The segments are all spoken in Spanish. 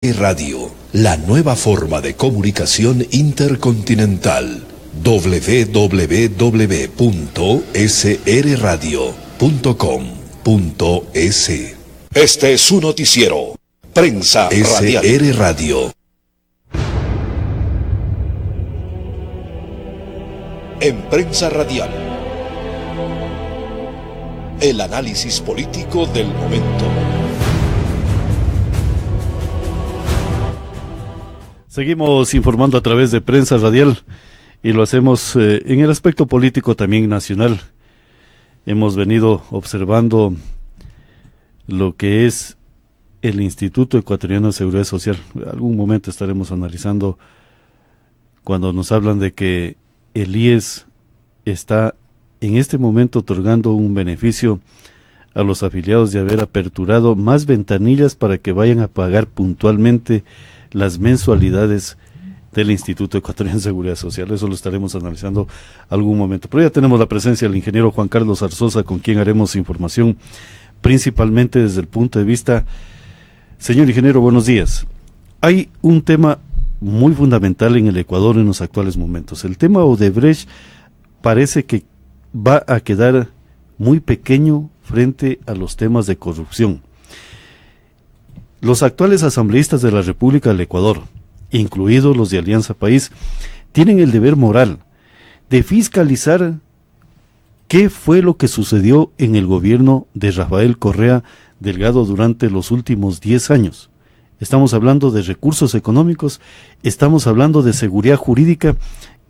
Radio, la nueva forma de comunicación intercontinental. www.srradio.com.es. Este es su noticiero. Prensa Radial. SR Radio. En Prensa Radial, el análisis político del momento. Seguimos informando a través de Prensa Radial y lo hacemos en el aspecto político también nacional. Hemos venido observando lo que es el Instituto Ecuatoriano de Seguridad Social. En algún momento estaremos analizando cuando nos hablan de que el IES está en este momento otorgando un beneficio a los afiliados de haber aperturado más ventanillas para que vayan a pagar puntualmente las mensualidades del Instituto Ecuatoriano de Seguridad Social. Eso lo estaremos analizando algún momento. Pero ya tenemos la presencia del ingeniero Juan Carlos Arzosa, con quien haremos información principalmente desde el punto de vista. Señor ingeniero, buenos días. Hay un tema muy fundamental en el Ecuador en los actuales momentos. El tema Odebrecht parece que va a quedar muy pequeño frente a los temas de corrupción. Los actuales asambleístas de la República del Ecuador, incluidos los de Alianza País, tienen el deber moral de fiscalizar qué fue lo que sucedió en el gobierno de Rafael Correa Delgado durante los últimos 10 años. Estamos hablando de recursos económicos, estamos hablando de seguridad jurídica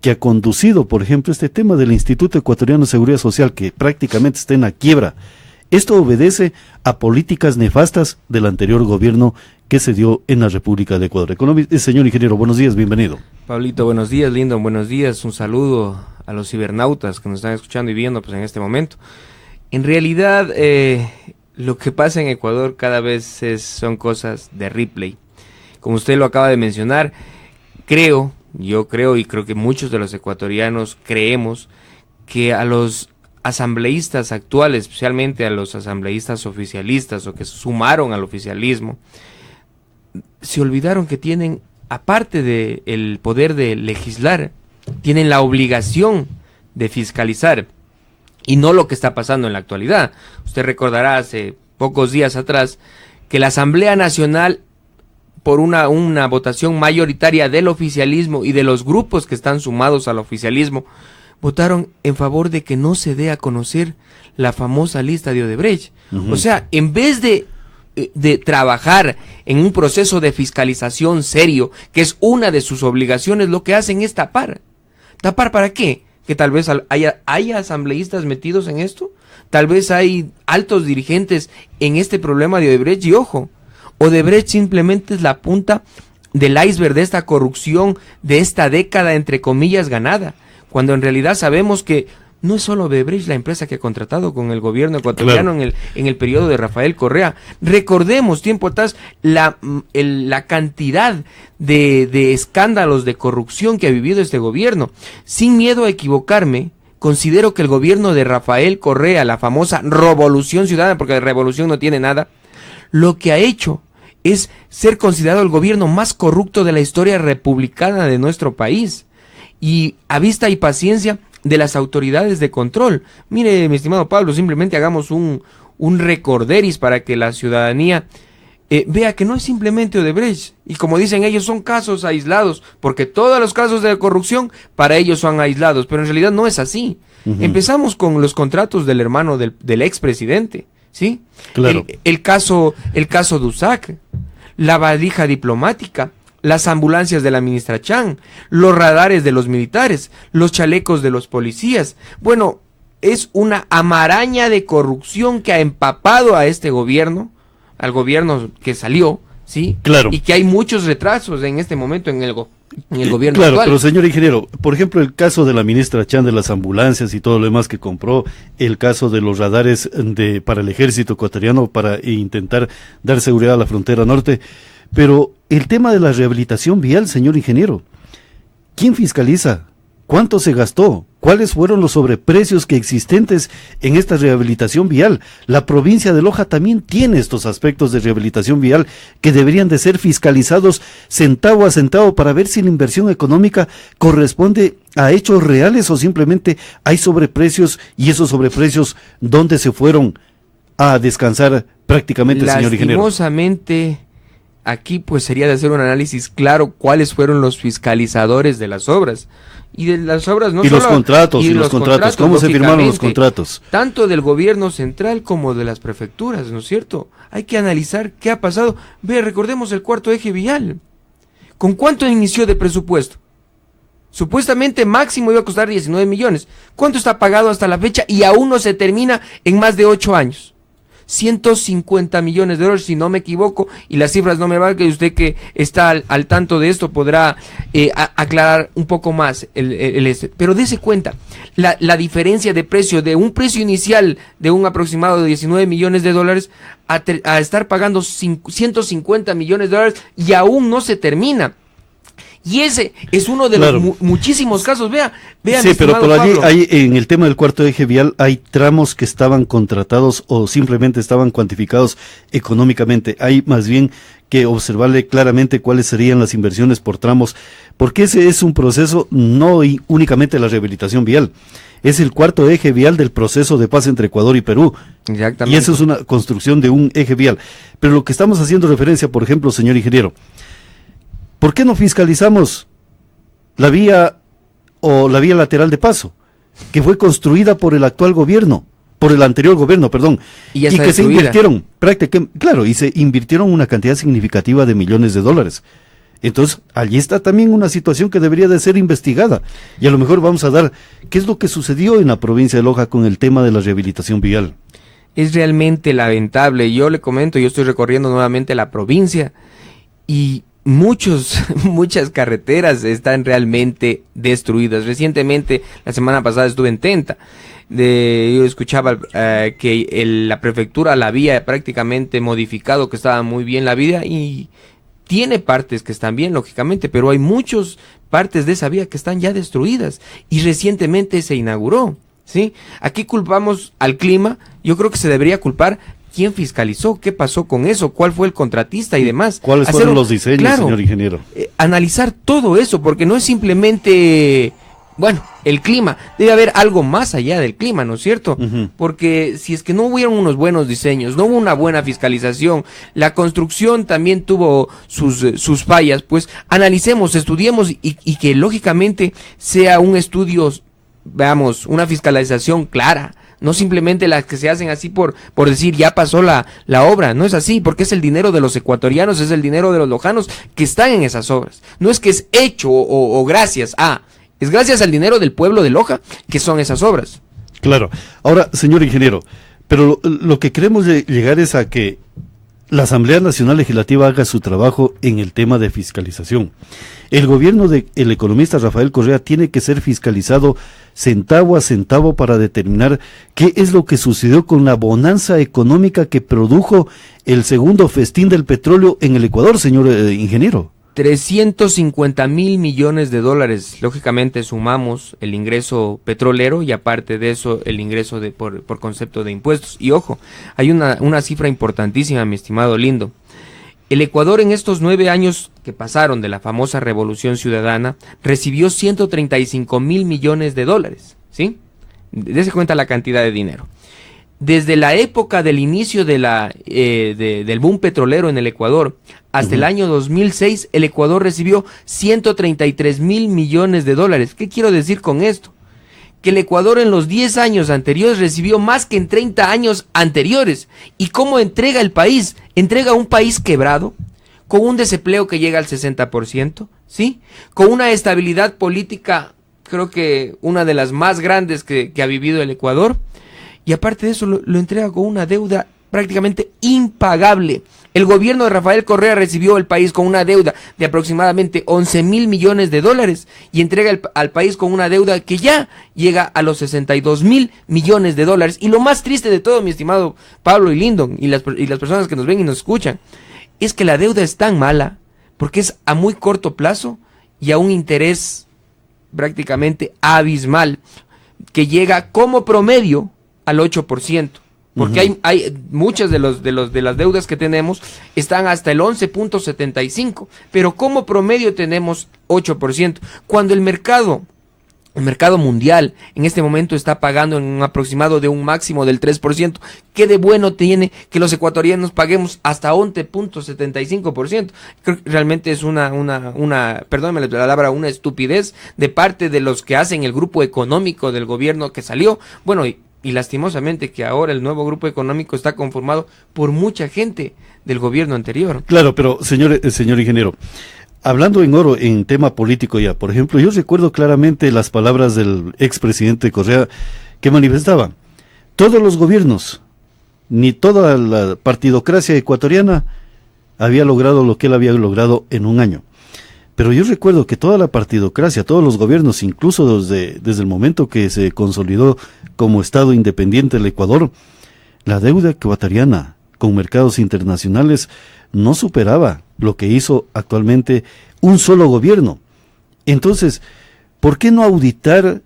que ha conducido, por ejemplo, este tema del Instituto Ecuatoriano de Seguridad Social, que prácticamente está en la quiebra. Esto obedece a políticas nefastas del anterior gobierno que se dio en la República de Ecuador. Señor ingeniero, buenos días, bienvenido. Pablito, buenos días, Lindo, buenos días. Un saludo a los cibernautas que nos están escuchando y viendo pues en este momento. En realidad, lo que pasa en Ecuador cada vez son cosas de replay. Como usted lo acaba de mencionar, yo creo y creo que muchos de los ecuatorianos creemos que a los asambleístas actuales, especialmente a los asambleístas oficialistas o que se sumaron al oficialismo, se olvidaron que tienen, aparte del poder de legislar, tienen la obligación de fiscalizar, y no lo que está pasando en la actualidad. Usted recordará hace pocos días atrás que la Asamblea Nacional, por una votación mayoritaria del oficialismo y de los grupos que están sumados al oficialismo, votaron en favor de que no se dé a conocer la famosa lista de Odebrecht. O sea, en vez de trabajar en un proceso de fiscalización serio, que es una de sus obligaciones, lo que hacen es tapar. ¿Tapar para qué? Que tal vez haya asambleístas metidos en esto, tal vez hay altos dirigentes en este problema de Odebrecht, y ojo, Odebrecht simplemente es la punta del iceberg de esta corrupción, de esta década entre comillas ganada, cuando en realidad sabemos que no es solo Odebrecht la empresa que ha contratado con el gobierno ecuatoriano, claro, en el periodo de Rafael Correa. Recordemos tiempo atrás la cantidad de escándalos de corrupción que ha vivido este gobierno. Sin miedo a equivocarme, considero que el gobierno de Rafael Correa, la famosa revolución ciudadana, porque de revolución no tiene nada, lo que ha hecho es ser considerado el gobierno más corrupto de la historia republicana de nuestro país. Y a vista y paciencia de las autoridades de control. Mire, mi estimado Pablo, simplemente hagamos un recorderis para que la ciudadanía vea que no es simplemente Odebrecht. Y como dicen ellos, son casos aislados, porque todos los casos de corrupción para ellos son aislados, pero en realidad no es así. Empezamos con los contratos del hermano del expresidente, ¿sí? Claro. El caso de USAC, la valija diplomática, las ambulancias de la ministra Chan, los radares de los militares, los chalecos de los policías. Bueno, es una amaraña de corrupción que ha empapado a este gobierno, al gobierno que salió, ¿sí? Claro. Y que hay muchos retrasos en este momento en el gobierno claro, actual. Pero señor ingeniero, por ejemplo, el caso de la ministra Chan de las ambulancias y todo lo demás que compró, el caso de los radares para el ejército ecuatoriano para intentar dar seguridad a la frontera norte. Pero el tema de la rehabilitación vial, señor ingeniero, ¿quién fiscaliza ¿Cuánto se gastó? ¿Cuáles fueron los sobreprecios que existentes en esta rehabilitación vial? La provincia de Loja también tiene estos aspectos de rehabilitación vial que deberían de ser fiscalizados centavo a centavo para ver si la inversión económica corresponde a hechos reales o simplemente hay sobreprecios, y esos sobreprecios, ¿dónde se fueron a descansar prácticamente, señor ingeniero? Lastimosamente, aquí pues sería de hacer un análisis claro cuáles fueron los fiscalizadores de las obras. Y de las obras no y solo... los contratos, ¿cómo se firmaron los contratos? Tanto del gobierno central como de las prefecturas, ¿no es cierto? Hay que analizar qué ha pasado. Ve, recordemos el cuarto eje vial. ¿Con cuánto inició de presupuesto? Supuestamente máximo iba a costar 19 millones. ¿Cuánto está pagado hasta la fecha? Y aún no se termina en más de 8 años. 150 millones de dólares, si no me equivoco, y las cifras no me van, que usted que está al tanto de esto podrá aclarar un poco más pero dése cuenta, la diferencia de precio de un precio inicial de un aproximado de 19 millones de dólares a estar pagando 150 millones de dólares y aún no se termina. Y ese es uno de los muchísimos casos. Vea, sí, pero allí en el tema del cuarto eje vial hay tramos que estaban contratados o simplemente estaban cuantificados económicamente. Hay más bien que observarle claramente cuáles serían las inversiones por tramos, porque ese es un proceso no únicamente la rehabilitación vial. Es el cuarto eje vial del proceso de paz entre Ecuador y Perú. Exactamente. Y eso es una construcción de un eje vial. Pero lo que estamos haciendo referencia, por ejemplo, señor ingeniero, ¿por qué no fiscalizamos la vía lateral de paso, que fue construida por el actual gobierno, por el anterior gobierno, perdón, y que destruida. Se invirtieron, y se invirtieron una cantidad significativa de millones de dólares? Entonces, allí está también una situación que debería de ser investigada, y a lo mejor vamos a dar qué es lo que sucedió en la provincia de Loja con el tema de la rehabilitación vial. Es realmente lamentable. Yo le comento, yo estoy recorriendo nuevamente la provincia, y muchas carreteras están realmente destruidas. Recientemente, la semana pasada estuve en Tenta. Yo escuchaba que la prefectura la había prácticamente modificado, que estaba muy bien la vía, y tiene partes que están bien, lógicamente, pero hay muchas partes de esa vía que están ya destruidas y recientemente se inauguró, ¿sí? Aquí culpamos al clima. Yo creo que se debería culpar quién fiscalizó, qué pasó con eso, cuál fue el contratista y demás. ¿Cuáles fueron los diseños, señor ingeniero? Analizar todo eso, porque no es simplemente, el clima. Debe haber algo más allá del clima, ¿no es cierto? Uh-huh. Porque si es que no hubieron unos buenos diseños, no hubo una buena fiscalización, la construcción también tuvo sus fallas, pues analicemos, estudiemos y que lógicamente sea un estudio, veamos, una fiscalización clara. No simplemente las que se hacen así por decir ya pasó la obra. No es así, porque es el dinero de los ecuatorianos, es el dinero de los lojanos que están en esas obras. No es que es hecho o gracias a, es gracias al dinero del pueblo de Loja que son esas obras. Claro. Ahora, señor ingeniero, pero lo que queremos llegar es a que la Asamblea Nacional Legislativa haga su trabajo en el tema de fiscalización. El gobierno del economista Rafael Correa tiene que ser fiscalizado centavo a centavo para determinar qué es lo que sucedió con la bonanza económica que produjo el segundo festín del petróleo en el Ecuador, señor ingeniero. 350,000 millones de dólares. Lógicamente sumamos el ingreso petrolero y aparte de eso el ingreso por concepto de impuestos. Y ojo, hay una cifra importantísima, mi estimado Lindo. El Ecuador en estos 9 años que pasaron de la famosa Revolución Ciudadana recibió 135,000 millones de dólares, ¿sí? Dese cuenta la cantidad de dinero. Desde la época del inicio del boom petrolero en el Ecuador hasta el año 2006, el Ecuador recibió 133,000 millones de dólares. ¿Qué quiero decir con esto? Que el Ecuador en los 10 años anteriores recibió más que en 30 años anteriores. ¿Y cómo entrega el país? Entrega un país quebrado, con un desempleo que llega al 60%, ¿sí? Con una estabilidad política, creo que una de las más grandes que ha vivido el Ecuador. Y aparte de eso lo entrega con una deuda prácticamente impagable. El gobierno de Rafael Correa recibió el país con una deuda de aproximadamente 11,000 millones de dólares y entrega al país con una deuda que ya llega a los 62,000 millones de dólares. Y lo más triste de todo, mi estimado Pablo y Lyndon, y las personas que nos ven y nos escuchan, es que la deuda es tan mala porque es a muy corto plazo y a un interés prácticamente abismal, que llega como promedio al 8%. Porque hay muchas de las deudas que tenemos están hasta el 11.75, pero como promedio tenemos 8%, cuando el mercado mundial en este momento está pagando en un aproximado de un máximo del 3%. ¿Qué de bueno tiene que los ecuatorianos paguemos hasta 11.75%? Creo que realmente es perdónenme la palabra, una estupidez de parte de los que hacen el grupo económico del gobierno que salió. Bueno, y lastimosamente que ahora el nuevo grupo económico está conformado por mucha gente del gobierno anterior. Claro, pero señor ingeniero, hablando en oro, en tema político ya, por ejemplo, yo recuerdo claramente las palabras del expresidente Correa que manifestaba: todos los gobiernos, ni toda la partidocracia ecuatoriana había logrado lo que él había logrado en un año. Pero yo recuerdo que toda la partidocracia, todos los gobiernos, incluso desde el momento que se consolidó como Estado independiente el Ecuador, la deuda ecuatoriana con mercados internacionales no superaba lo que hizo actualmente un solo gobierno. Entonces, ¿por qué no auditar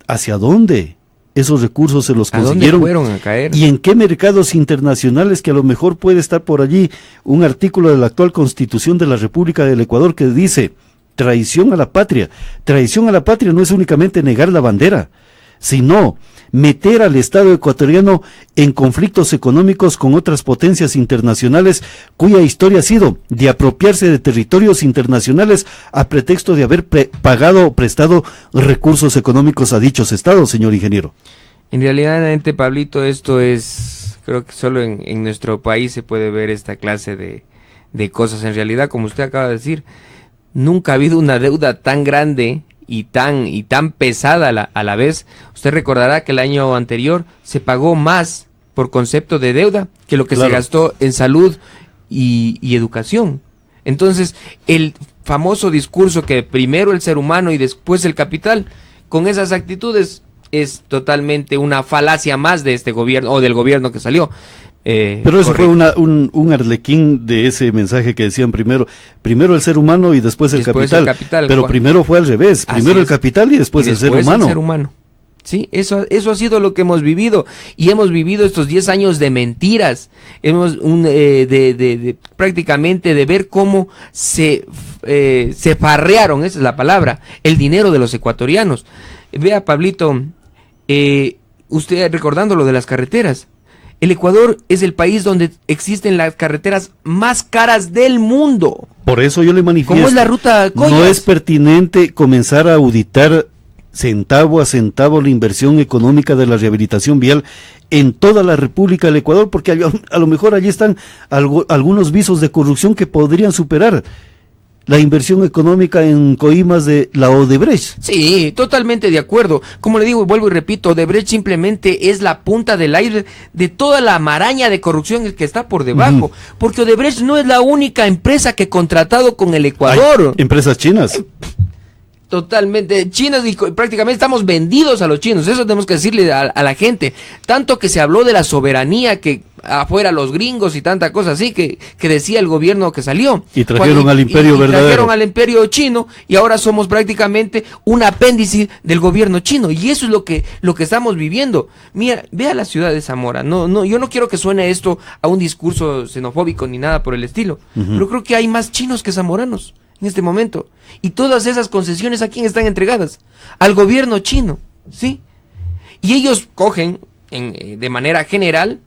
hacia dónde esos recursos se los consiguieron? ¿A dónde fueron a caer? ¿Y en qué mercados internacionales? Que a lo mejor puede estar por allí un artículo de la actual Constitución de la República del Ecuador que dice: traición a la patria. Traición a la patria no es únicamente negar la bandera, sino meter al Estado ecuatoriano en conflictos económicos con otras potencias internacionales cuya historia ha sido de apropiarse de territorios internacionales a pretexto de haber pagado o prestado recursos económicos a dichos estados, señor ingeniero. En realidad, Pablito, esto es, creo que solo en nuestro país se puede ver esta clase de cosas. En realidad, como usted acaba de decir, nunca ha habido una deuda tan grande y tan pesada a la vez. Usted recordará que el año anterior se pagó más por concepto de deuda que lo que se gastó en salud y educación. Entonces, el famoso discurso que primero el ser humano y después el capital, con esas actitudes es totalmente una falacia más de este gobierno o del gobierno que salió. Pero eso fue un arlequín de ese mensaje que decían primero el ser humano y después el capital. Pero primero fue al revés, primero el capital y después el ser humano. Sí, eso ha sido lo que hemos vivido, y hemos vivido estos 10 años de mentiras, prácticamente de ver cómo se farrearon, esa es la palabra, el dinero de los ecuatorianos. Vea, Pablito, usted recordando lo de las carreteras, el Ecuador es el país donde existen las carreteras más caras del mundo. Por eso yo le manifiesto, ¿cómo es la ruta Collas? No es pertinente comenzar a auditar centavo a centavo la inversión económica de la rehabilitación vial en toda la República del Ecuador, porque a lo mejor allí están algunos visos de corrupción que podrían superar la inversión económica en coimas de la Odebrecht. Sí, totalmente de acuerdo. Como le digo, vuelvo y repito, Odebrecht simplemente es la punta del aire de toda la maraña de corrupción que está por debajo. Porque Odebrecht no es la única empresa que ha contratado con el Ecuador. Hay empresas chinas. Totalmente, chinos, y prácticamente estamos vendidos a los chinos, eso tenemos que decirle a la gente, tanto que se habló de la soberanía, que afuera los gringos y tanta cosa así, que decía el gobierno que salió. Y trajeron al imperio verdadero. Trajeron al imperio chino, y ahora somos prácticamente un apéndice del gobierno chino, y eso es lo que estamos viviendo. Mira, vea la ciudad de Zamora, yo no quiero que suene esto a un discurso xenofóbico ni nada por el estilo, pero creo que hay más chinos que zamoranos en este momento, y todas esas concesiones ¿a quién están entregadas? Al gobierno chino, ¿sí? Y ellos cogen de manera general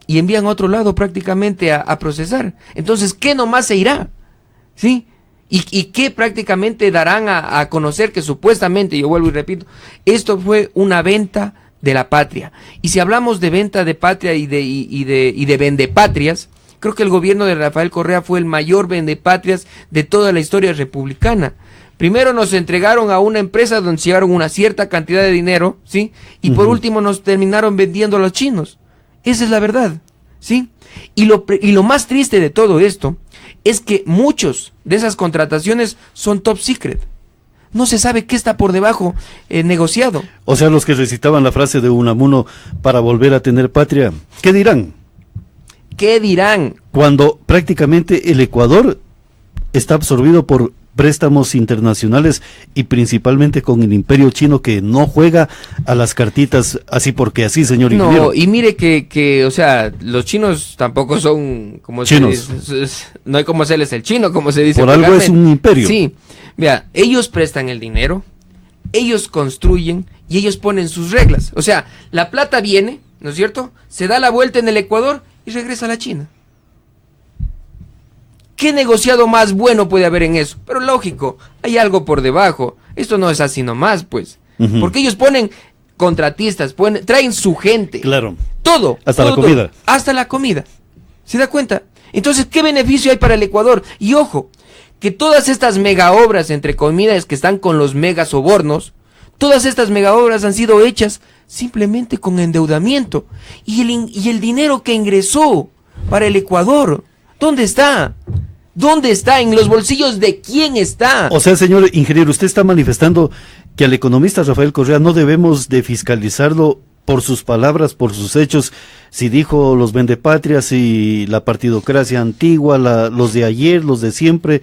y envían a otro lado prácticamente a procesar. Entonces, ¿qué nomás se irá? ¿Sí? ¿Y qué prácticamente darán a conocer que supuestamente, yo vuelvo y repito, esto fue una venta de la patria? Y si hablamos de venta de patria y de vendepatrias, creo que el gobierno de Rafael Correa fue el mayor vendepatrias de toda la historia republicana. Primero nos entregaron a una empresa donde se llevaron una cierta cantidad de dinero, ¿sí? Y por último nos terminaron vendiendo a los chinos. Esa es la verdad, ¿sí? Y lo más triste de todo esto es que muchos de esas contrataciones son top secret. No se sabe qué está por debajo negociado. O sea, los que recitaban la frase de Unamuno para volver a tener patria, ¿qué dirán? ¿Qué dirán? Cuando prácticamente el Ecuador está absorbido por préstamos internacionales y principalmente con el imperio chino, que no juega a las cartitas así porque así, señor ingeniero. No, y mire que, o sea, los chinos tampoco son como chinos. No hay como hacerles el chino, como se dice. Por algo es un imperio. Sí, vea, ellos prestan el dinero, ellos construyen y ellos ponen sus reglas. O sea, la plata viene, ¿no es cierto? Se da la vuelta en el Ecuador y regresa a la China. ¿Qué negociado más bueno puede haber en eso? Pero lógico, hay algo por debajo. Esto no es así nomás, pues. Porque ellos ponen contratistas, traen su gente. Claro. Todo. Hasta todo, la comida. todo, hasta la comida. ¿Se da cuenta? Entonces, ¿qué beneficio hay para el Ecuador? Y ojo, que todas estas mega obras, entre comillas, que están con los mega sobornos, todas estas mega obras han sido hechas simplemente con endeudamiento. Y el dinero que ingresó para el Ecuador, ¿dónde está? ¿Dónde está? ¿En los bolsillos de quién está? O sea, señor ingeniero, usted está manifestando que al economista Rafael Correa no debemos de fiscalizarlo por sus palabras, por sus hechos, si dijo los vendepatrias y la partidocracia antigua, los de ayer, los de siempre,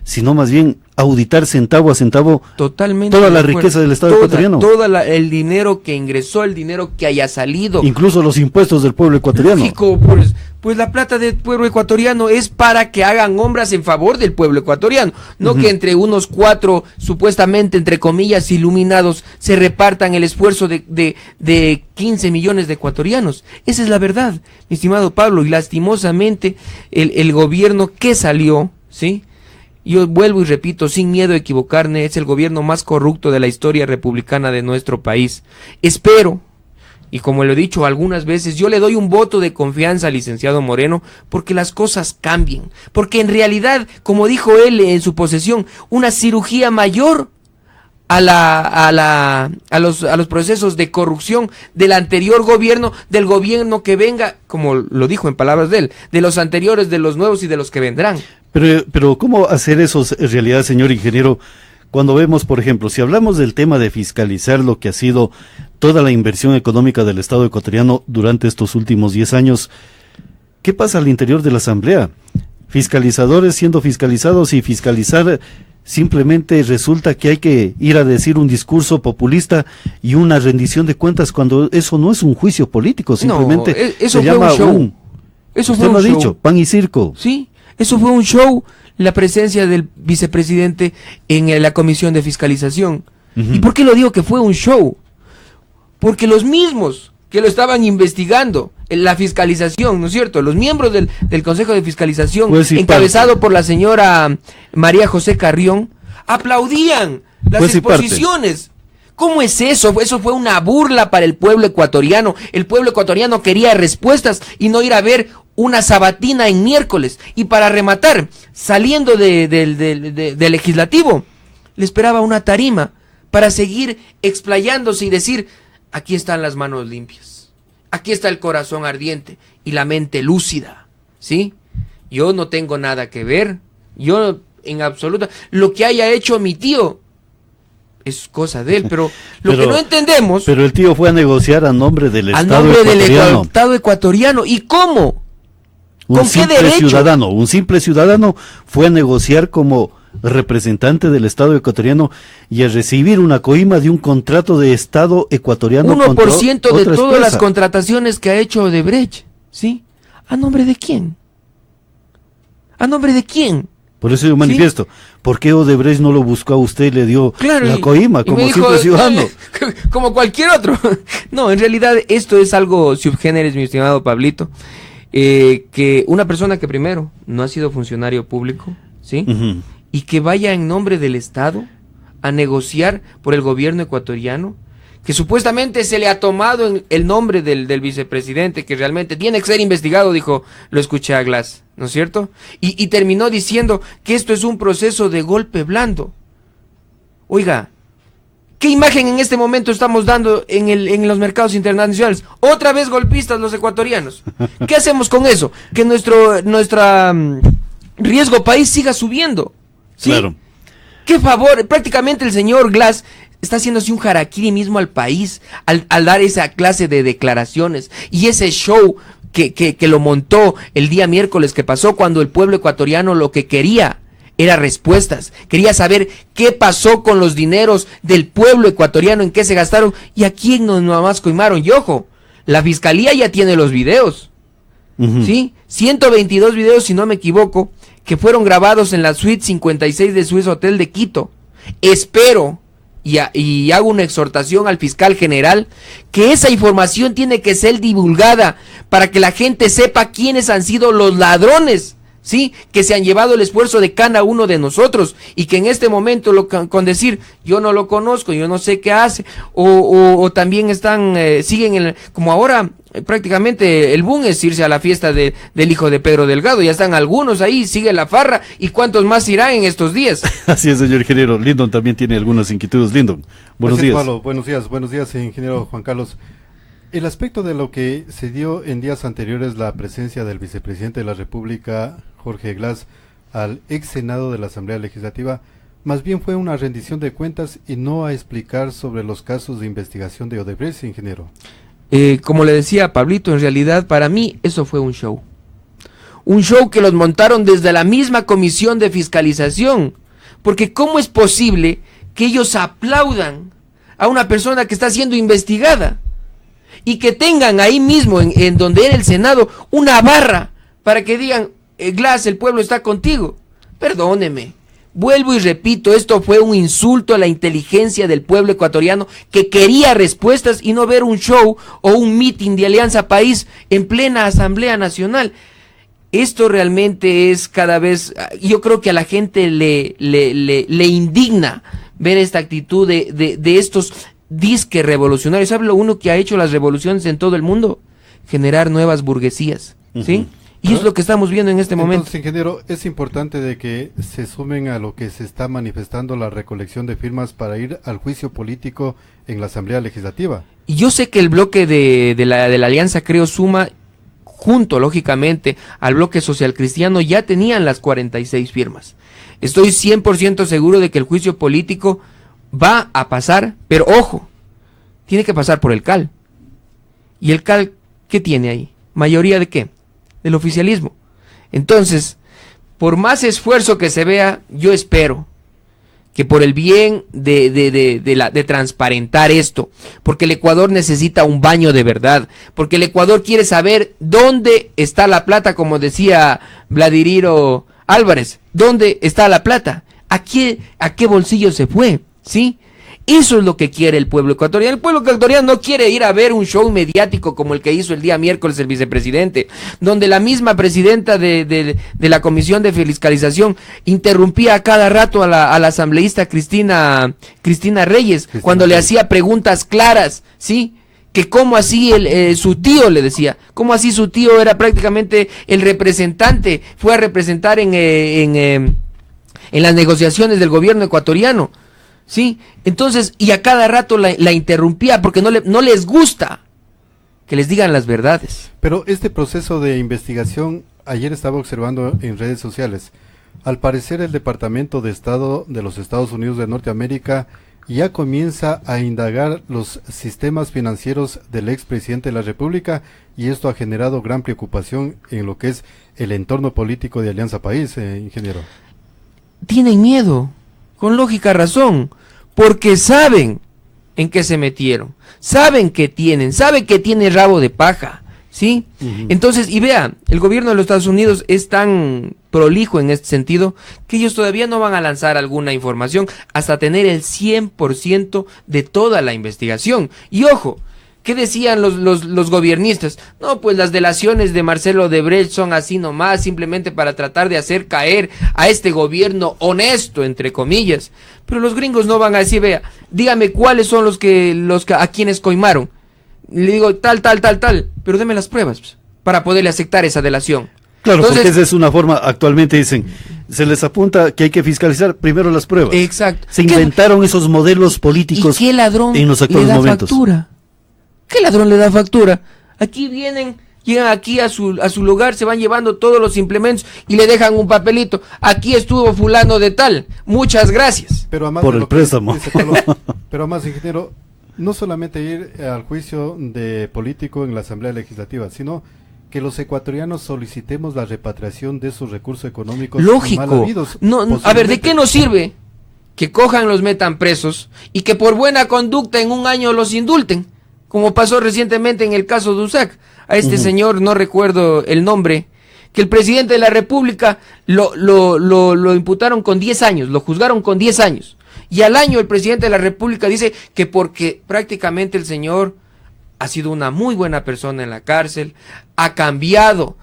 sino más bien auditar centavo a centavo totalmente toda la riqueza del Estado ecuatoriano. El dinero que ingresó, el dinero que haya salido. Incluso los impuestos del pueblo ecuatoriano. Lógico, pues la plata del pueblo ecuatoriano es para que hagan obras en favor del pueblo ecuatoriano. No que entre unos 4, supuestamente, entre comillas, iluminados, se repartan el esfuerzo de 15 millones de ecuatorianos. Esa es la verdad, mi estimado Pablo. Y lastimosamente, el gobierno que salió, ¿sí? Yo vuelvo y repito, sin miedo a equivocarme, es el gobierno más corrupto de la historia republicana de nuestro país. Espero, y como lo he dicho algunas veces, yo le doy un voto de confianza al licenciado Moreno, porque las cosas cambien. Porque en realidad, como dijo él en su posesión, una cirugía mayor a los procesos de corrupción del anterior gobierno, del gobierno que venga, como lo dijo en palabras de él, de los anteriores, de los nuevos y de los que vendrán. Pero ¿cómo hacer eso en realidad, señor ingeniero? Cuando vemos, por ejemplo, si hablamos del tema de fiscalizar lo que ha sido toda la inversión económica del Estado ecuatoriano durante estos últimos 10 años, ¿qué pasa al interior de la Asamblea? Fiscalizadores siendo fiscalizados, y fiscalizar simplemente resulta que hay que ir a decir un discurso populista y una rendición de cuentas, cuando eso no es un juicio político, simplemente no, eso se fue llama un show. Eso usted fue lo un ha show. dicho, pan y circo. Sí, eso fue un show, la presencia del vicepresidente en la comisión de fiscalización. ¿Y por qué lo digo que fue un show? Porque los mismos que lo estaban investigando en la fiscalización, ¿no es cierto? Los miembros del Consejo de Fiscalización, encabezado por la señora María José Carrión, aplaudían las exposiciones. ¿Cómo es eso? Eso fue una burla para el pueblo ecuatoriano. El pueblo ecuatoriano quería respuestas y no ir a ver una sabatina en miércoles. Y para rematar, saliendo del legislativo, le esperaba una tarima para seguir explayándose y decir: aquí están las manos limpias, aquí está el corazón ardiente y la mente lúcida, ¿sí? Yo no tengo nada que ver, yo en absoluto, lo que haya hecho mi tío es cosa de él, pero que no entendemos... Pero el tío fue a negociar a nombre del Estado ecuatoriano. Del Estado ecuatoriano. ¿Y cómo? ¿Con qué derecho? Un simple ciudadano fue a negociar como representante del Estado ecuatoriano y a recibir una coima de un contrato de Estado ecuatoriano. 1% de todas las contrataciones que ha hecho Odebrecht, ¿sí? ¿A nombre de quién? ¿A nombre de quién? Por eso yo manifiesto, ¿sí? ¿Por qué Odebrecht no lo buscó a usted y le dio la coima como simple ciudadano? Como cualquier otro. No, en realidad esto es algo subgéneres, mi estimado Pablito, que una persona que primero no ha sido funcionario público, ¿sí? Y que vaya en nombre del Estado a negociar por el gobierno ecuatoriano, que supuestamente se le ha tomado en el nombre del vicepresidente, que realmente tiene que ser investigado, dijo, lo escuché a Glass, ¿no es cierto? Y terminó diciendo que esto es un proceso de golpe blando. Oiga, ¿qué imagen en este momento estamos dando en los mercados internacionales? Otra vez golpistas los ecuatorianos. ¿Qué hacemos con eso? Que nuestra riesgo país siga subiendo, ¿sí? Claro. ¿Qué favor? Prácticamente el señor Glass está haciéndose un harakiri mismo al país al dar esa clase de declaraciones y ese show que lo montó el día miércoles que pasó, cuando el pueblo ecuatoriano lo que quería era respuestas, quería saber qué pasó con los dineros del pueblo ecuatoriano, en qué se gastaron y a quién nomás coimaron. Y ojo, la fiscalía ya tiene los videos, ¿sí? 122 videos, si no me equivoco, que fueron grabados en la suite 56 de Swiss Hotel de Quito. Espero y hago una exhortación al fiscal general que esa información tiene que ser divulgada para que la gente sepa quiénes han sido los ladrones, ¿sí? Que se han llevado el esfuerzo de cada uno de nosotros y que en este momento con decir yo no lo conozco, yo no sé qué hace o también siguen como ahora prácticamente el boom es irse a la fiesta del hijo de Pedro Delgado, ya están algunos ahí, sigue la farra y cuántos más irán en estos días. Así es, señor ingeniero. Lindon también tiene algunas inquietudes. Lindon, buenos días. Pablo, buenos días, ingeniero Juan Carlos. El aspecto de lo que se dio en días anteriores, la presencia del vicepresidente de la República, Jorge Glass, al ex Senado de la Asamblea Legislativa, más bien fue una rendición de cuentas y no a explicar sobre los casos de investigación de Odebrecht, ingeniero. Como le decía Pablito, en realidad para mí eso fue un show. Un show que los montaron desde la misma comisión de fiscalización. Porque ¿cómo es posible que ellos aplaudan a una persona que está siendo investigada? Y que tengan ahí mismo, en donde era el Senado, una barra para que digan, Glass, el pueblo está contigo. Perdóneme. Vuelvo y repito, esto fue un insulto a la inteligencia del pueblo ecuatoriano que quería respuestas y no ver un show o un meeting de Alianza País en plena Asamblea Nacional. Esto realmente es cada vez, yo creo que a la gente le indigna ver esta actitud de estos disque revolucionarios. ¿Sabe lo uno que ha hecho las revoluciones en todo el mundo? Generar nuevas burguesías, ¿sí? Y es lo que estamos viendo en este momento. Entonces, ingeniero, es importante de que se sumen a lo que se está manifestando la recolección de firmas para ir al juicio político en la Asamblea Legislativa. Y yo sé que el bloque de la Alianza Creo Suma, junto lógicamente al bloque social cristiano, ya tenían las 46 firmas. Estoy 100% seguro de que el juicio político va a pasar, pero ojo, tiene que pasar por el CAL. ¿Y el CAL qué tiene ahí? ¿Mayoría de qué? Del oficialismo. Entonces, por más esfuerzo que se vea, yo espero que por el bien de transparentar esto, porque el Ecuador necesita un baño de verdad, porque el Ecuador quiere saber dónde está la plata, como decía Vladimiro Álvarez, dónde está la plata, a qué bolsillo se fue, ¿sí? Eso es lo que quiere el pueblo ecuatoriano. El pueblo ecuatoriano no quiere ir a ver un show mediático como el que hizo el día miércoles el vicepresidente, donde la misma presidenta de la Comisión de Fiscalización interrumpía a cada rato a la asambleísta Cristina Reyes, cuando le hacía preguntas claras, ¿sí? Que cómo así su tío, le decía, cómo así su tío era prácticamente el representante, fue a representar en las negociaciones del gobierno ecuatoriano. Sí, entonces, y a cada rato la interrumpía porque no les gusta que les digan las verdades. Pero este proceso de investigación, ayer estaba observando en redes sociales, al parecer el Departamento de Estado de los Estados Unidos de Norteamérica ya comienza a indagar los sistemas financieros del expresidente de la República y esto ha generado gran preocupación en lo que es el entorno político de Alianza País, ingeniero. Tienen miedo. Con lógica razón, porque saben en qué se metieron, saben que tiene rabo de paja, ¿sí? Entonces, y vea, el gobierno de los Estados Unidos es tan prolijo en este sentido que ellos todavía no van a lanzar alguna información hasta tener el 100% de toda la investigación. Y ojo, ¿qué decían los gobiernistas? No, pues las delaciones de Marcelo Odebrecht son así nomás, simplemente para tratar de hacer caer a este gobierno honesto, entre comillas. Pero los gringos no van a decir, vea, dígame cuáles son los que a quienes coimaron. Le digo tal, pero deme las pruebas pues, para poderle aceptar esa delación. Claro, entonces, porque esa es una forma, actualmente dicen, se les apunta que hay que fiscalizar primero las pruebas. Exacto. Se inventaron esos modelos políticos. ¿Y qué ladrón en los actuales le da momentos? Factura? ¿Qué ladrón le da factura? Aquí llegan aquí a su lugar, se van llevando todos los implementos y le dejan un papelito. Aquí estuvo fulano de tal. Muchas gracias. Pero además por el préstamo. Pero además, ingeniero, no solamente ir al juicio de político en la Asamblea Legislativa, sino que los ecuatorianos solicitemos la repatriación de sus recursos económicos. Lógico. No, a ver, ¿de qué nos sirve que cojan, los metan presos y que por buena conducta en un año los indulten? Como pasó recientemente en el caso de USAC. A este señor, no recuerdo el nombre, que el presidente de la República lo imputaron con 10 años, lo juzgaron con 10 años. Y al año el presidente de la República dice que porque prácticamente el señor ha sido una muy buena persona en la cárcel, ha cambiado,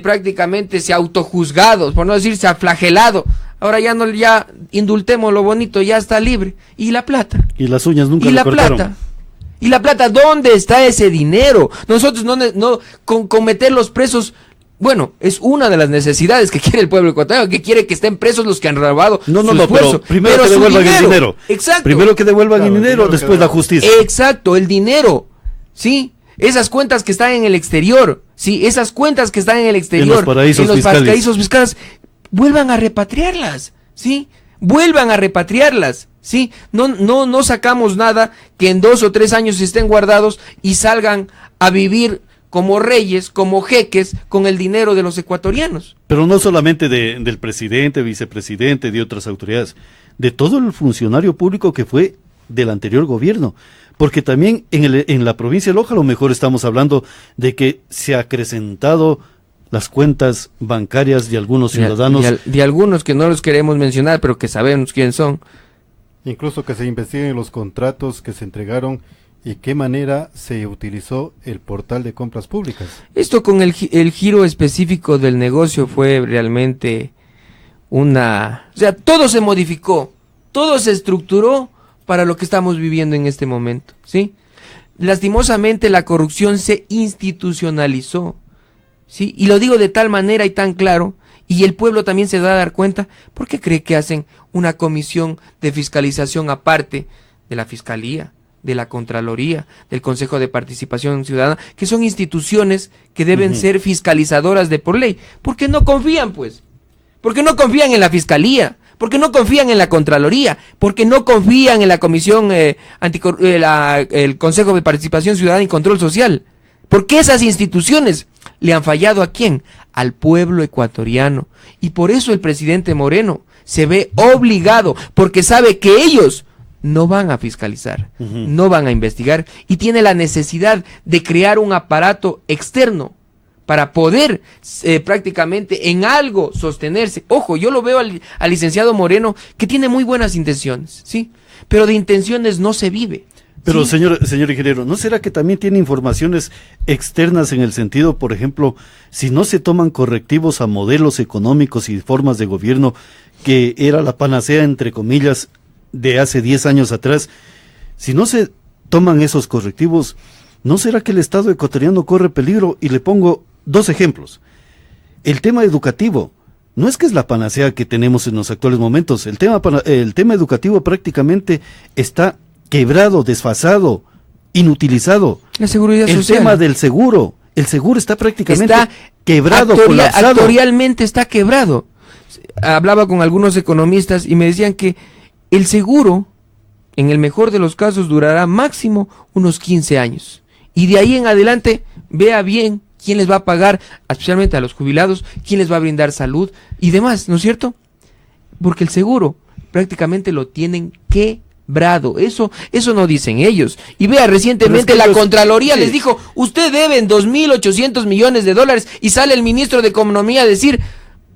prácticamente se ha autojuzgado, por no decir se ha flagelado. Ahora ya indultemos lo bonito, ya está libre. ¿Y la plata? Y las uñas nunca le cortaron. Plata. ¿Y la plata? ¿Dónde está ese dinero? Nosotros con meter los presos, bueno, es una de las necesidades que quiere el pueblo ecuatoriano, que quiere que estén presos los que han robado su esfuerzo. Pero primero que devuelvan el dinero. Exacto. Primero que devuelvan el dinero, después la justicia. Exacto, el dinero, ¿sí? Esas cuentas que están en el exterior, ¿sí? Esas cuentas que están en el exterior, en los paraísos fiscales, vuelvan a repatriarlas, ¿sí? Vuelvan a repatriarlas. Sí, no sacamos nada que en 2 o 3 años estén guardados y salgan a vivir como reyes, como jeques, con el dinero de los ecuatorianos. Pero no solamente del presidente, vicepresidente, de otras autoridades, de todo el funcionario público que fue del anterior gobierno. Porque también en la provincia de Loja, a lo mejor estamos hablando de que se ha acrecentado las cuentas bancarias de algunos ciudadanos. De algunos que no los queremos mencionar, pero que sabemos quién son. Incluso que se investiguen los contratos que se entregaron y qué manera se utilizó el portal de compras públicas. Esto con el giro específico del negocio fue realmente o sea, todo se modificó, todo se estructuró para lo que estamos viviendo en este momento, ¿sí? Lastimosamente la corrupción se institucionalizó, ¿sí? Y lo digo de tal manera y tan claro, y el pueblo también se da a dar cuenta. ¿Por qué cree que hacen una comisión de fiscalización aparte de la Fiscalía, de la Contraloría, del Consejo de Participación Ciudadana, que son instituciones que deben ser fiscalizadoras de por ley? Porque no confían, pues. Porque no confían en la Fiscalía, porque no confían en la Contraloría, porque no confían en la Comisión el Consejo de Participación Ciudadana y Control Social. Porque esas instituciones le han fallado ¿a quién? Al pueblo ecuatoriano. Y por eso el presidente Moreno se ve obligado, porque sabe que ellos no van a fiscalizar, no van a investigar, y tiene la necesidad de crear un aparato externo para poder prácticamente en algo sostenerse. Ojo, yo lo veo al licenciado Moreno, que tiene muy buenas intenciones, ¿sí? Pero de intenciones no se vive. Pero sí. señor ingeniero, ¿no será que también tiene informaciones externas en el sentido, por ejemplo, si no se toman correctivos a modelos económicos y formas de gobierno, que era la panacea, entre comillas, de hace 10 años atrás, si no se toman esos correctivos, ¿no será que el Estado ecuatoriano corre peligro? Y le pongo 2 ejemplos. El tema educativo, no es que es la panacea que tenemos en los actuales momentos, el tema educativo prácticamente está quebrado, desfasado, inutilizado. La seguridad social. El tema del seguro, el seguro está prácticamente quebrado, colapsado. Actualmente está quebrado. Hablaba con algunos economistas y me decían que el seguro, en el mejor de los casos, durará máximo unos 15 años. Y de ahí en adelante, vea bien quién les va a pagar, especialmente a los jubilados, quién les va a brindar salud y demás, ¿no es cierto? Porque el seguro prácticamente lo tienen quebrado. Eso no dicen ellos. Y vea, recientemente la Contraloría les dijo, usted deben 2.800 millones de dólares, y sale el ministro de Economía a decir,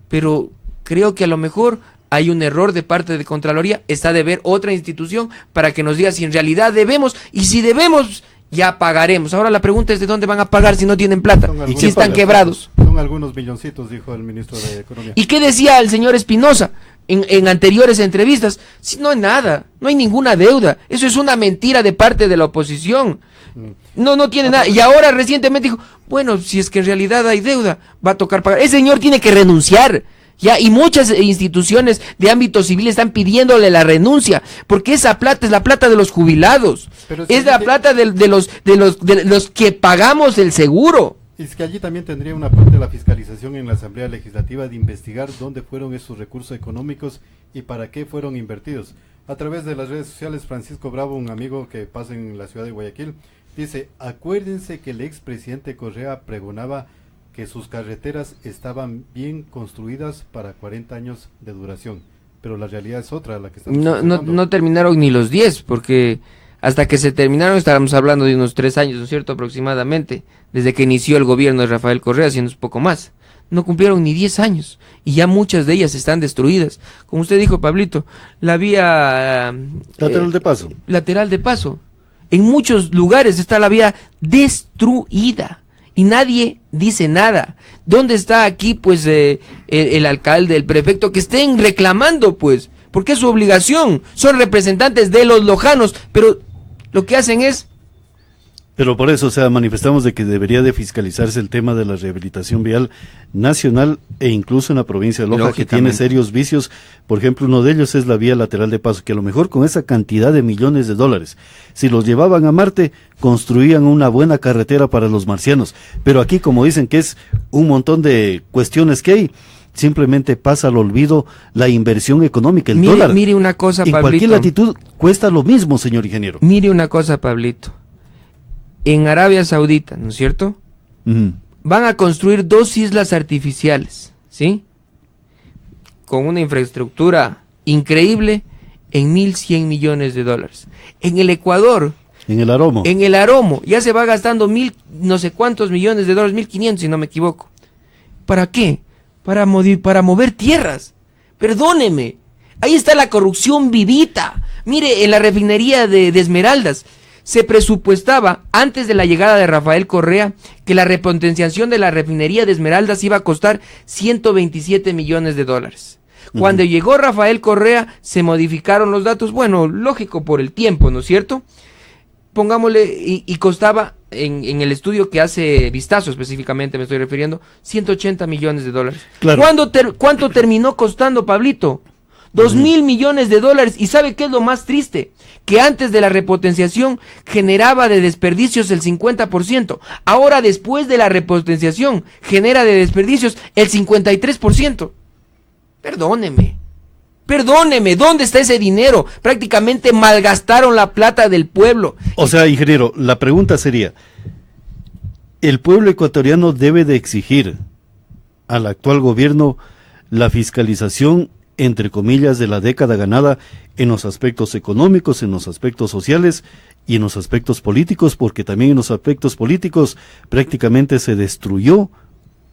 pero creo que a lo mejor hay un error de parte de Contraloría, está de ver otra institución para que nos diga si en realidad debemos, y si debemos, ya pagaremos. Ahora la pregunta es de dónde van a pagar si no tienen plata, y si están quebrados. Son algunos milloncitos, dijo el ministro de Economía. ¿Y qué decía el señor Espinosa en anteriores entrevistas? Si no hay nada, no hay ninguna deuda, eso es una mentira de parte de la oposición. No tiene nada. Y ahora recientemente dijo, bueno, si es que en realidad hay deuda, va a tocar pagar. Ese señor tiene que renunciar. Ya, y muchas instituciones de ámbito civil están pidiéndole la renuncia, porque esa plata es la plata de los jubilados, es la plata de los que pagamos el seguro. Es que allí también tendría una parte de la fiscalización en la Asamblea Legislativa de investigar dónde fueron esos recursos económicos y para qué fueron invertidos. A través de las redes sociales, Francisco Bravo, un amigo que pasa en la ciudad de Guayaquil, dice, acuérdense que el expresidente Correa pregonaba que sus carreteras estaban bien construidas para 40 años de duración, pero la realidad es otra la que estamos no terminaron ni los 10, porque hasta que se terminaron estábamos hablando de unos 3 años, ¿no es cierto?, aproximadamente, desde que inició el gobierno de Rafael Correa, siendo un poco más. No cumplieron ni 10 años y ya muchas de ellas están destruidas. Como usted dijo, Pablito, la vía lateral de paso. En muchos lugares está la vía destruida y nadie dice nada. ¿Dónde está aquí pues el alcalde, el prefecto, que estén reclamando pues? Porque es su obligación, son representantes de los lojanos, pero lo que hacen es... Pero por eso, o sea, manifestamos de que debería de fiscalizarse el tema de la rehabilitación vial nacional e incluso en la provincia de Loja, que tiene serios vicios. Por ejemplo, uno de ellos es la vía lateral de paso, que a lo mejor con esa cantidad de millones de dólares, si los llevaban a Marte, construían una buena carretera para los marcianos. Pero aquí, como dicen que es un montón de cuestiones que hay, simplemente pasa al olvido la inversión económica, el dólar. Mire una cosa, Pablito. En cualquier latitud cuesta lo mismo, señor ingeniero. Mire una cosa, Pablito. En Arabia Saudita, ¿no es cierto? Van a construir 2 islas artificiales, ¿sí? Con una infraestructura increíble en 1.100 millones de dólares. En el Ecuador... En el Aromo. En el Aromo, ya se va gastando no sé cuántos millones de dólares, 1.500 si no me equivoco. ¿Para qué? Para mover tierras. Perdóneme, ahí está la corrupción vivita. Mire, en la refinería de Esmeraldas, se presupuestaba, antes de la llegada de Rafael Correa, que la repotenciación de la refinería de Esmeraldas iba a costar 127 millones de dólares. Cuando llegó Rafael Correa, se modificaron los datos, bueno, lógico por el tiempo, ¿no es cierto? Pongámosle, y costaba, en el estudio que hace Vistazo específicamente me estoy refiriendo, 180 millones de dólares. Claro. ¿Cuánto terminó costando, Pablito? 2.000 millones de dólares. ¿Y sabe qué es lo más triste? Que antes de la repotenciación generaba de desperdicios el 50%. Ahora, después de la repotenciación, genera de desperdicios el 53%. Perdóneme, ¿dónde está ese dinero? Prácticamente malgastaron la plata del pueblo. O sea, ingeniero, la pregunta sería, ¿el pueblo ecuatoriano debe de exigir al actual gobierno la fiscalización, entre comillas, de la década ganada en los aspectos económicos, en los aspectos sociales y en los aspectos políticos? Porque también en los aspectos políticos prácticamente se destruyó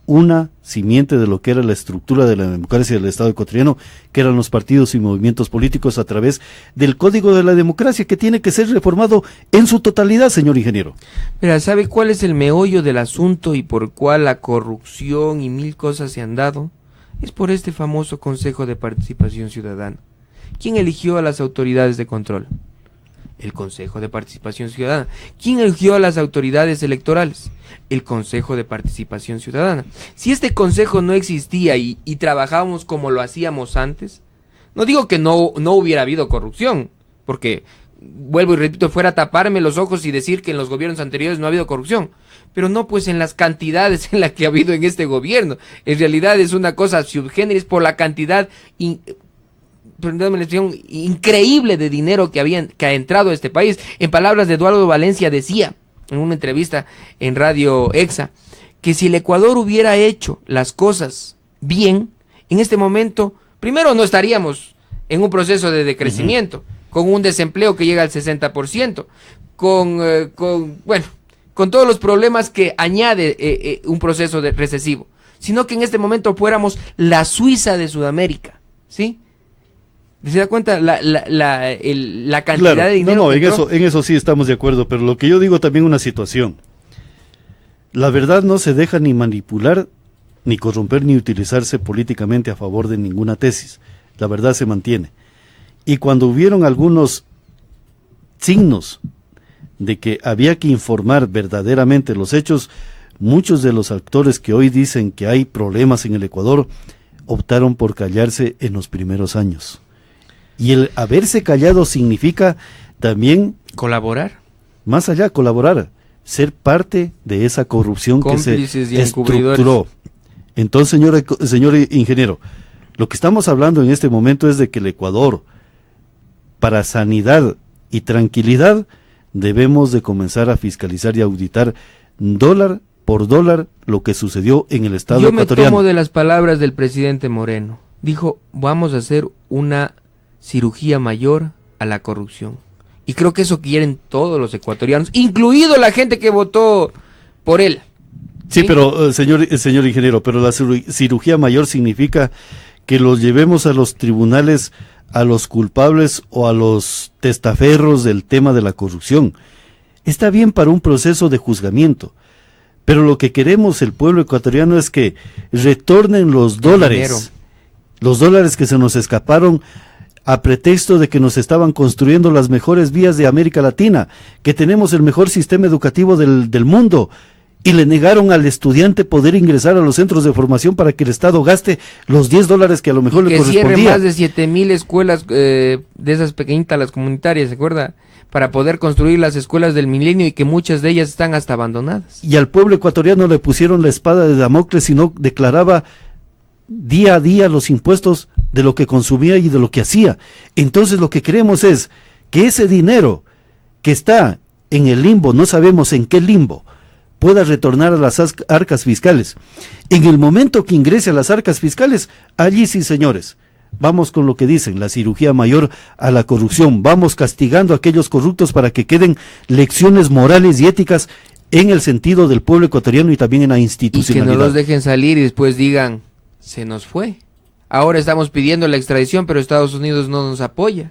una simiente de lo que era la estructura de la democracia del Estado ecuatoriano, que eran los partidos y movimientos políticos a través del Código de la Democracia, que tiene que ser reformado en su totalidad, señor ingeniero. Mira, ¿sabe cuál es el meollo del asunto y por cuál la corrupción y 1000 cosas se han dado? Es por este famoso Consejo de Participación Ciudadana. ¿Quién eligió a las autoridades de control? El Consejo de Participación Ciudadana. ¿Quién eligió a las autoridades electorales? El Consejo de Participación Ciudadana. Si este consejo no existía y trabajábamos como lo hacíamos antes, no digo que no hubiera habido corrupción, porque, vuelvo y repito, fuera taparme los ojos y decir que en los gobiernos anteriores no ha habido corrupción, pero no pues en las cantidades en las que ha habido en este gobierno. En realidad es una cosa subgéneris por la cantidad increíble de dinero que ha entrado a este país. En palabras de Eduardo Valencia decía en una entrevista en Radio Exa que si el Ecuador hubiera hecho las cosas bien, en este momento, primero no estaríamos en un proceso de decrecimiento, con un desempleo que llega al 60%, con todos los problemas que añade un proceso recesivo, sino que en este momento fuéramos la Suiza de Sudamérica, ¿sí? ¿Se da cuenta la cantidad de dinero? No, en eso sí estamos de acuerdo, pero lo que yo digo también una situación. La verdad no se deja ni manipular, ni corromper, ni utilizarse políticamente a favor de ninguna tesis. La verdad se mantiene. Y cuando hubieron algunos signos de que había que informar verdaderamente los hechos, muchos de los actores que hoy dicen que hay problemas en el Ecuador optaron por callarse en los primeros años. Y el haberse callado significa también colaborar. Más allá, colaborar, ser parte de esa corrupción cómplices que se y estructuró. Entonces, señor ingeniero, lo que estamos hablando en este momento es de que el Ecuador, para sanidad y tranquilidad, debemos de comenzar a fiscalizar y auditar dólar por dólar lo que sucedió en el Estado ecuatoriano. Yo me tomo de las palabras del presidente Moreno. Dijo, vamos a hacer una cirugía mayor a la corrupción. Y creo que eso quieren todos los ecuatorianos, incluido la gente que votó por él. Sí, pero señor ingeniero, pero la cirugía mayor significa que los llevemos a los tribunales a los culpables o a los testaferros del tema de la corrupción. Está bien para un proceso de juzgamiento, pero lo que queremos el pueblo ecuatoriano es que retornen los dólares que se nos escaparon a pretexto de que nos estaban construyendo las mejores vías de América Latina, que tenemos el mejor sistema educativo del mundo, y le negaron al estudiante poder ingresar a los centros de formación para que el Estado gaste los $10 que a lo mejor le correspondía. Que cierre más de 7,000 escuelas de esas pequeñitas, las comunitarias, ¿se acuerda? Para poder construir las escuelas del milenio y que muchas de ellas están hasta abandonadas. Y al pueblo ecuatoriano le pusieron la espada de Damocles y no declaraba día a día los impuestos de lo que consumía y de lo que hacía. Entonces lo que queremos es que ese dinero que está en el limbo, no sabemos en qué limbo, pueda retornar a las arcas fiscales. En el momento que ingrese a las arcas fiscales, allí sí, señores, vamos con lo que dicen, la cirugía mayor a la corrupción, vamos castigando a aquellos corruptos para que queden lecciones morales y éticas en el sentido del pueblo ecuatoriano y también en la institucionalidad. Y que no los dejen salir y después digan, se nos fue. Ahora estamos pidiendo la extradición, pero Estados Unidos no nos apoya.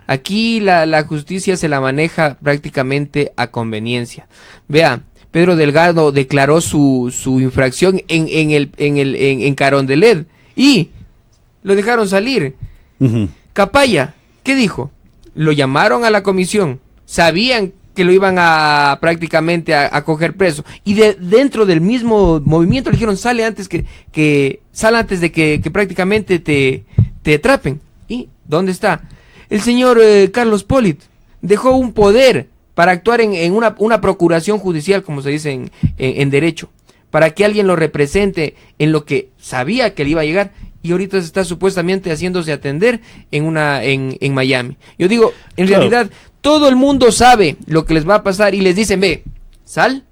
Aquí la justicia se la maneja prácticamente a conveniencia. Vea, Pedro Delgado declaró su infracción en Carondelet y lo dejaron salir. Capaya, ¿qué dijo? Lo llamaron a la comisión, sabían que lo iban a prácticamente a coger preso y dentro del mismo movimiento le dijeron sale antes de que prácticamente te atrapen. ¿Y dónde está? El señor Carlos Polit dejó un poder para actuar en una procuración judicial, como se dice en derecho, para que alguien lo represente en lo que sabía que le iba a llegar, y ahorita se está supuestamente haciéndose atender en Miami. Yo digo, en realidad, todo el mundo sabe lo que les va a pasar, y les dicen, ve, sal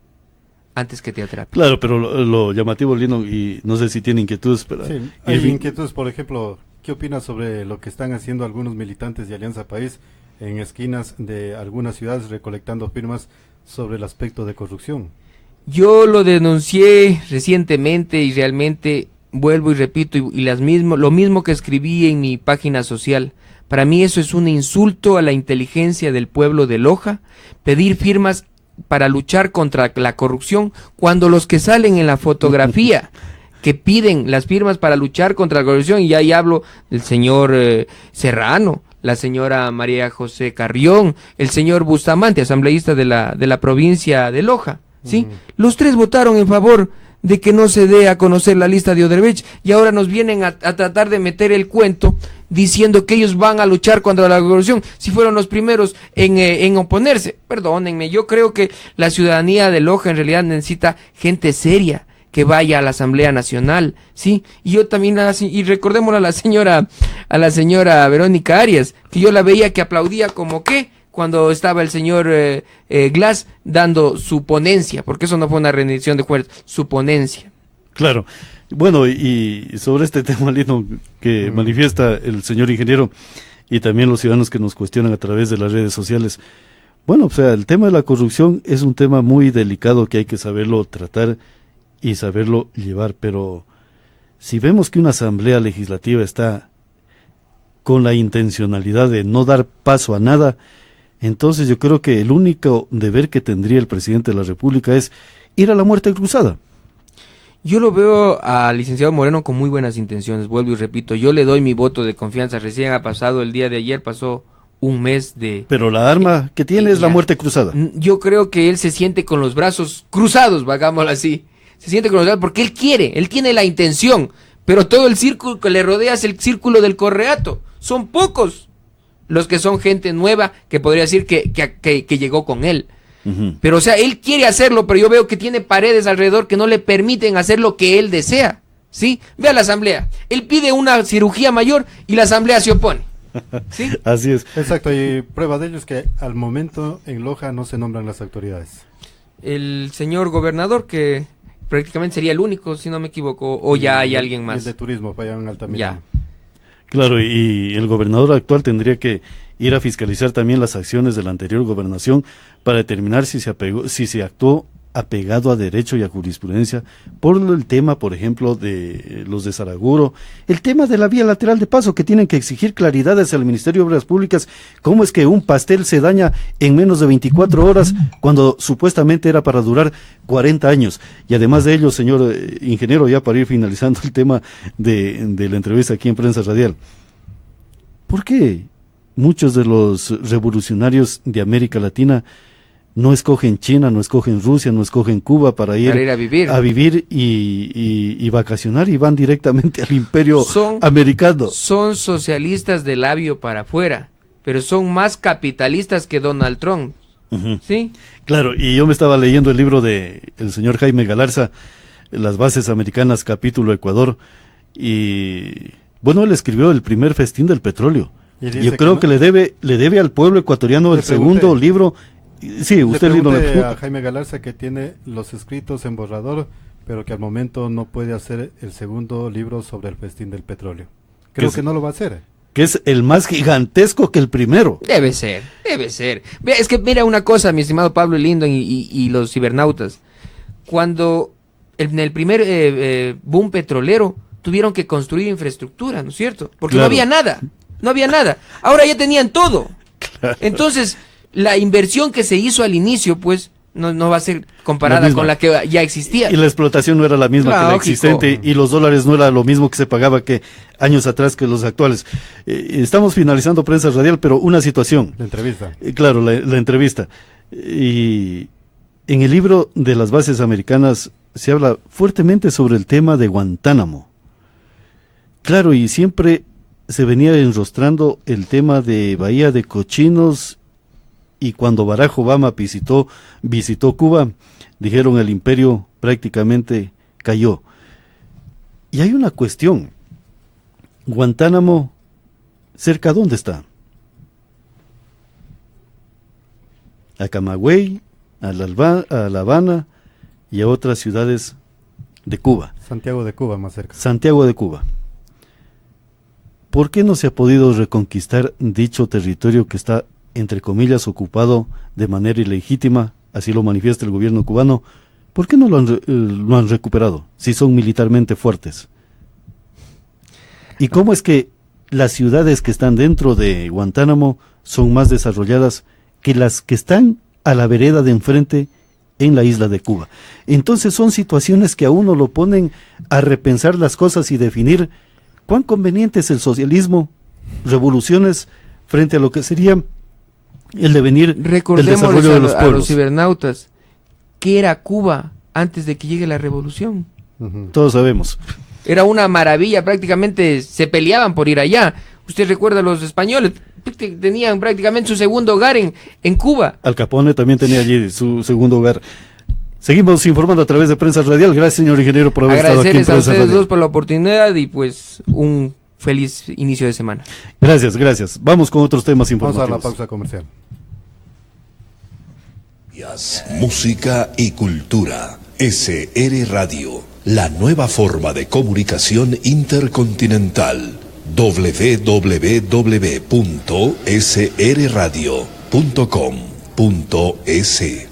antes que te atrapen. Claro, pero lo llamativo, Lino, y no sé si tiene inquietudes, pero... Sí, hay inquietudes, por ejemplo, ¿qué opinas sobre lo que están haciendo algunos militantes de Alianza País en esquinas de algunas ciudades recolectando firmas sobre el aspecto de corrupción? Yo lo denuncié recientemente y realmente vuelvo y repito lo mismo que escribí en mi página social. Para mí eso es un insulto a la inteligencia del pueblo de Loja, pedir firmas para luchar contra la corrupción cuando los que salen en la fotografía que piden las firmas para luchar contra la corrupción, y ahí hablo del señor Serrano, la señora María José Carrión, el señor Bustamante, asambleísta de la provincia de Loja, ¿sí? Los tres votaron en favor de que no se dé a conocer la lista de Odebrecht, y ahora nos vienen a tratar de meter el cuento diciendo que ellos van a luchar contra la corrupción, si fueron los primeros en oponerse. Perdónenme, yo creo que la ciudadanía de Loja en realidad necesita gente seria, que vaya a la Asamblea Nacional, ¿sí? Y yo también, y recordémosle a la señora Verónica Arias, que yo la veía que aplaudía como que cuando estaba el señor Glass dando su ponencia, porque eso no fue una rendición de cuentas, su ponencia. Claro. Bueno, y sobre este tema, Lino, que manifiesta el señor ingeniero y también los ciudadanos que nos cuestionan a través de las redes sociales, bueno, o sea, el tema de la corrupción es un tema muy delicado que hay que saberlo tratar y saberlo llevar, pero si vemos que una asamblea legislativa está con la intencionalidad de no dar paso a nada, entonces yo creo que el único deber que tendría el presidente de la República es ir a la muerte cruzada. Yo lo veo al licenciado Moreno con muy buenas intenciones, vuelvo y repito, yo le doy mi voto de confianza, recién ha pasado el día de ayer, pasó un mes de... Pero la arma que tiene es la muerte cruzada. Yo creo que él se siente con los brazos cruzados, hagámoslo así. Se siente con los brazos porque él tiene la intención, pero todo el círculo que le rodea es el círculo del correato. Son pocos los que son gente nueva que podría decir que llegó con él. Pero o sea, él quiere hacerlo, pero yo veo que tiene paredes alrededor que no le permiten hacer lo que él desea, ¿sí? Ve a la asamblea, él pide una cirugía mayor y la asamblea se opone, ¿sí? Así es. Exacto, y prueba de ello es que al momento en Loja no se nombran las autoridades. el señor gobernador, que prácticamente sería el único, si no me equivoco, o ya hay alguien más. El de turismo, para allá en Altamirano. Ya. Claro, y el gobernador actual tendría que ir a fiscalizar también las acciones de la anterior gobernación para determinar si se actuó apegado a derecho y a jurisprudencia por el tema, por ejemplo, de los de Saraguro, el tema de la vía lateral de paso, que tienen que exigir claridades al Ministerio de Obras Públicas. ¿Cómo es que un pastel se daña en menos de 24 horas cuando supuestamente era para durar 40 años? Y además de ello, señor ingeniero, ya para ir finalizando el tema de la entrevista aquí en Prensa Radial, ¿por qué muchos de los revolucionarios de América Latina no escogen China, no escogen Rusia, no escogen Cuba para ir a vivir y vacacionar, y van directamente al imperio americano? Son socialistas de labio para afuera, pero son más capitalistas que Donald Trump. ¿Sí? Claro, y yo me estaba leyendo el libro de el señor Jaime Galarza, Las bases americanas, capítulo Ecuador, y bueno, él escribió el primer festín del petróleo. Yo creo que le debe al pueblo ecuatoriano el segundo libro. Sí, usted le pregunté a Jaime Galarza, que tiene los escritos en borrador, pero que al momento no puede hacer el segundo libro sobre el festín del petróleo. Creo que no lo va a hacer. Que es el más gigantesco que el primero. Debe ser. Es que mira una cosa, mi estimado Pablo Lindon y los cibernautas. Cuando en el primer boom petrolero tuvieron que construir infraestructura, ¿no es cierto? Porque claro, no había nada. Ahora ya tenían todo. Claro. Entonces, la inversión que se hizo al inicio, pues, no va a ser comparada con la que ya existía. Y la explotación no era la misma que la existente, y los dólares no era lo mismo que se pagaba que años atrás que los actuales. Estamos finalizando Prensa Radial, pero una situación. La entrevista. Claro, la entrevista. Y en el libro de las bases americanas se habla fuertemente sobre el tema de Guantánamo. Claro, y siempre se venía enrostrando el tema de Bahía de Cochinos, y cuando Barack Obama visitó Cuba, dijeron el imperio prácticamente cayó. Y hay una cuestión. Guantánamo, ¿cerca dónde está? A Camagüey, a La Habana y a otras ciudades de Cuba. Santiago de Cuba más cerca. Santiago de Cuba. ¿Por qué no se ha podido reconquistar dicho territorio que está, entre comillas, ocupado de manera ilegítima? Así lo manifiesta el gobierno cubano. ¿Por qué no lo han recuperado si son militarmente fuertes? ¿Y cómo es que las ciudades que están dentro de Guantánamo son más desarrolladas que las que están a la vereda de enfrente en la isla de Cuba? Entonces son situaciones que a uno lo ponen a repensar las cosas y definir cuán conveniente es el socialismo, revoluciones, frente a lo que sería el devenir del desarrollo de los pueblos. A los cibernautas, ¿qué era Cuba antes de que llegue la revolución? Todos sabemos. Era una maravilla, prácticamente se peleaban por ir allá. Usted recuerda, los españoles tenían prácticamente su segundo hogar en Cuba. Al Capone también tenía allí su segundo hogar. Seguimos informando a través de Prensa Radial. Gracias, señor ingeniero, por haber estado aquí en Prensa Radial. Agradecerles a ustedes dos por la oportunidad y pues un feliz inicio de semana. Gracias. Vamos con otros temas informativos. Vamos a la pausa comercial. Música y cultura. SR Radio, la nueva forma de comunicación intercontinental. www.srradio.com.es